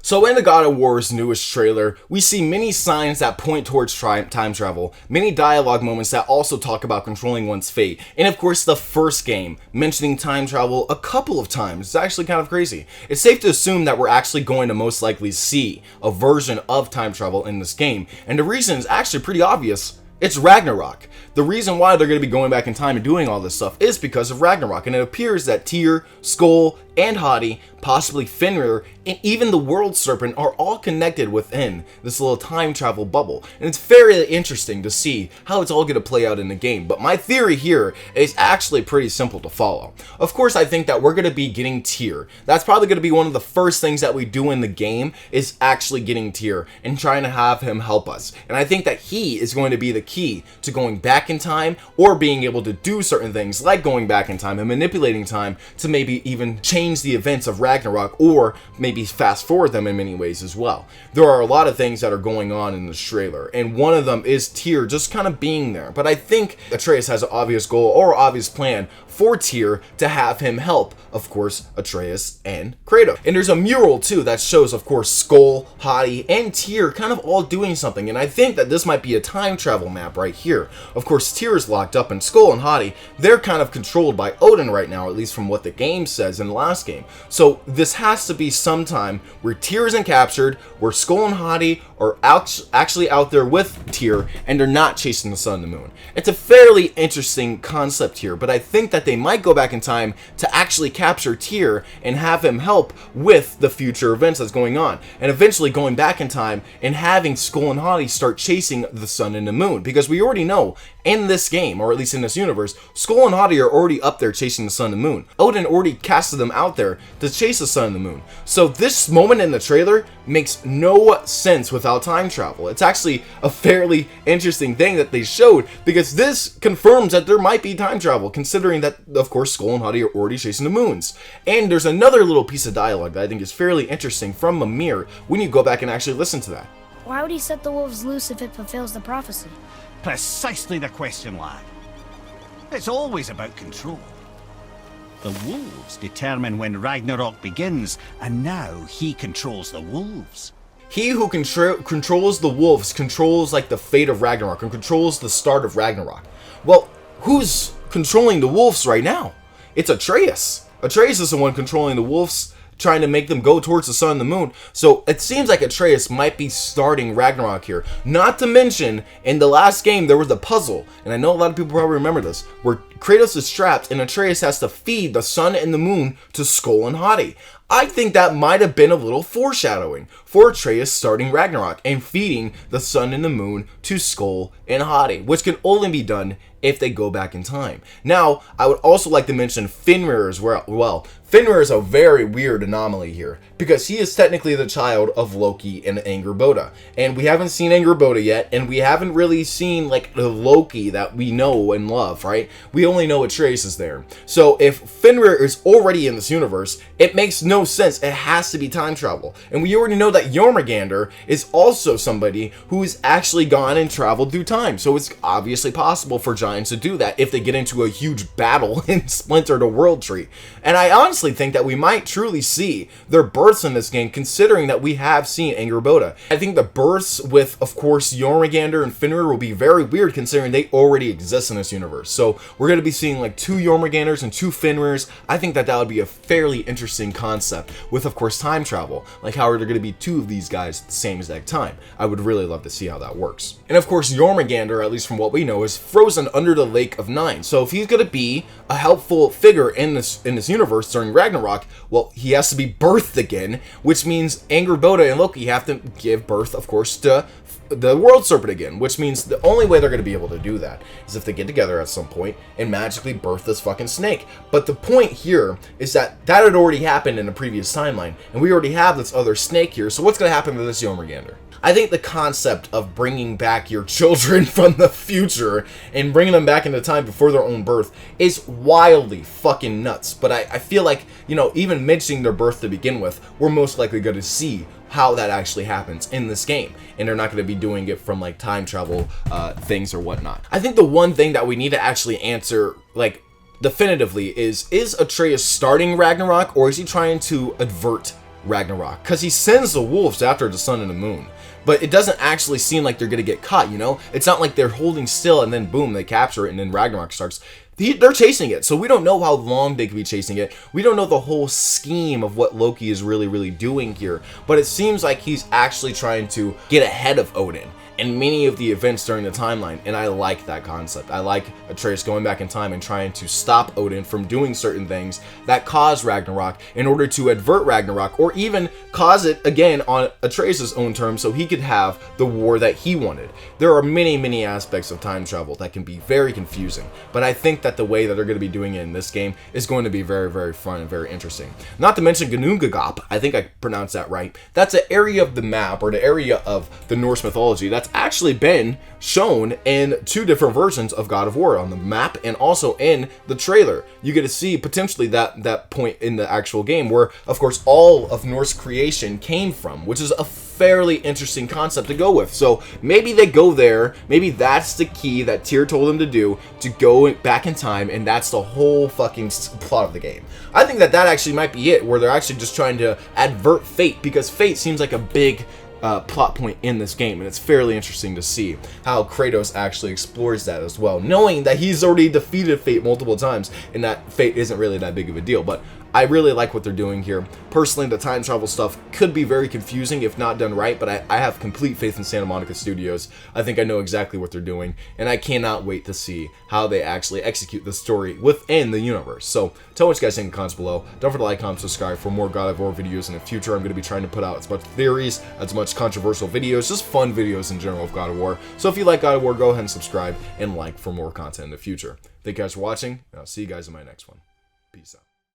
So in the God of War's newest trailer, we see many signs that point towards time travel, many dialogue moments that also talk about controlling one's fate, and of course the first game, mentioning time travel a couple of times. It's actually kind of crazy. It's safe to assume that we're actually going to most likely see a version of time travel in this game, and the reason is actually pretty obvious. It's Ragnarok. The reason why they're going to be going back in time and doing all this stuff is because of Ragnarok, and it appears that Tyr, Skoll, and Hati, possibly Fenrir, and even the World Serpent are all connected within this little time travel bubble. And it's very interesting to see how it's all going to play out in the game. But my theory here is actually pretty simple to follow. Of course, I think that we're going to be getting Tyr. That's probably going to be one of the first things that we do in the game, is actually getting Tyr and trying to have him help us. And I think that he is going to be the key to going back in time, or being able to do certain things like going back in time and manipulating time to maybe even change the events of Ragnarok, or maybe fast forward them in many ways as well. There are a lot of things that are going on in this trailer, and one of them is Tyr just kind of being there. But I think Atreus has an obvious goal or obvious plan for Tyr to have him help, of course, Atreus and Kratos. And there's a mural too that shows, of course, Skoll, Hati, and Tyr kind of all doing something, and I think that this might be a time travel map right here. Of course, Tyr is locked up, and Skoll and Hati, they're kind of controlled by Odin right now, at least from what the game says in the last game. So this has to be sometime where Tyr isn't captured, where Skoll and Hati are actually out there with Tyr, and they're not chasing the sun and the moon. It's a fairly interesting concept here, but I think that they might go back in time to actually capture Tyr and have him help with the future events that's going on, and eventually going back in time and having Skoll and Hati start chasing the sun and the moon, because we already know in this game, or at least in this universe, Skoll and Hati are already up there chasing the sun and the moon. Odin already casted them out there to chase the sun and the moon. So this moment in the trailer makes no sense without time travel. It's actually a fairly interesting thing that they showed, because this confirms that there might be time travel, considering that, of course, Skoll and Hati are already chasing the moons. And there's another little piece of dialogue that I think is fairly interesting from Mimir when you go back and actually listen to that. Why would he set the wolves loose if it fulfills the prophecy? Precisely the question, lad. It's always about control. The wolves determine when Ragnarok begins, and now he controls the wolves. He who controls the wolves controls like the fate of Ragnarok, and controls the start of Ragnarok. Well, who's controlling the wolves right now? It's Atreus. Atreus is the one controlling the wolves, trying to make them go towards the sun and the moon. So it seems like Atreus might be starting Ragnarok here. Not to mention, in the last game, there was a puzzle, and I know a lot of people probably remember this, where Kratos is trapped and Atreus has to feed the sun and the moon to Skoll and Hati. I think that might have been a little foreshadowing for Atreus starting Ragnarok and feeding the sun and the moon to Skoll and Hati, which can only be done if they go back in time. Now, I would also like to mention Fenrir as well. Fenrir is a very weird anomaly here, because he is technically the child of Loki and Angrboda. And we haven't seen Angrboda yet, and we haven't really seen like the Loki that we know and love, right? We only know Atreus is there. So if Fenrir is already in this universe, it makes no sense. It has to be time travel. And we already know that Jormungandr is also somebody who's actually gone and traveled through time. So it's obviously possible for giants to do that if they get into a huge battle and splinter the world tree. And I honestly think that we might truly see their births in this game, considering that we have seen Angrboda. I think the births with, of course, Jormungandr and Fenrir will be very weird, considering they already exist in this universe. So we're going to be seeing like 2 Jormungandrs and 2 Fenrirs. I think that that would be a fairly interesting concept with, of course, time travel. Like, how are there going to be 2 of these guys at the same exact time? I would really love to see how that works. And of course, Jormungandr, at least from what we know, is frozen under the Lake of Nine. So if he's going to be a helpful figure in this universe during Ragnarok, well, he has to be birthed again, which means Angrboda and Loki have to give birth, of course, to the World Serpent again, which means the only way they're going to be able to do that is if they get together at some point and magically birth this fucking snake. But the point here is that that had already happened in a previous timeline, and we already have this other snake here, so what's going to happen to this Jormungandr? I think the concept of bringing back your children from the future and bringing them back into time before their own birth is wildly fucking nuts. But I feel like, you know, even mentioning their birth to begin with, we're most likely going to see how that actually happens in this game, and they're not going to be doing it from like time travel things or whatnot. I think the one thing that we need to actually answer, like, definitively is Atreus starting Ragnarok, or is he trying to avert Ragnarok, because he sends the wolves after the sun and the moon. But it doesn't actually seem like they're going to get caught, you know? It's not like they're holding still and then boom, they capture it and then Ragnarok starts. They're chasing it, so we don't know how long they could be chasing it. We don't know the whole scheme of what Loki is really doing here. But it seems like he's actually trying to get ahead of Odin and many of the events during the timeline, and I like that concept. I like Atreus going back in time and trying to stop Odin from doing certain things that cause Ragnarok in order to avert Ragnarok, or even cause it again on Atreus' own terms so he could have the war that he wanted. There are many aspects of time travel that can be very confusing, but I think that the way that they're going to be doing it in this game is going to be very fun and very interesting. Not to mention Ginnungagap, I think I pronounced that right. That's an area of the map, or the area of the Norse mythology that's actually been shown in 2 different versions of God of War, on the map and also in the trailer. You get to see potentially that point in the actual game where, of course, all of Norse creation came from, which is a fairly interesting concept to go with. So maybe they go there, maybe that's the key that Tyr told them to do, to go back in time, and that's the whole fucking plot of the game. I think that actually might be it, where they're actually just trying to advert fate, because fate seems like a big plot point in this game, and it's fairly interesting to see how Kratos actually explores that as well, knowing that he's already defeated fate multiple times and that fate isn't really that big of a deal. But I really like what they're doing here. Personally, the time travel stuff could be very confusing if not done right, but I have complete faith in Santa Monica Studios. I think I know exactly what they're doing, and I cannot wait to see how they actually execute the story within the universe. So tell me what you guys think in the comments below. Don't forget to like, comment, subscribe for more God of War videos in the future. I'm going to be trying to put out as much theories, as much controversial videos, just fun videos in general of God of War. So if you like God of War, go ahead and subscribe and like for more content in the future. Thank you guys for watching, and I'll see you guys in my next one. Peace out.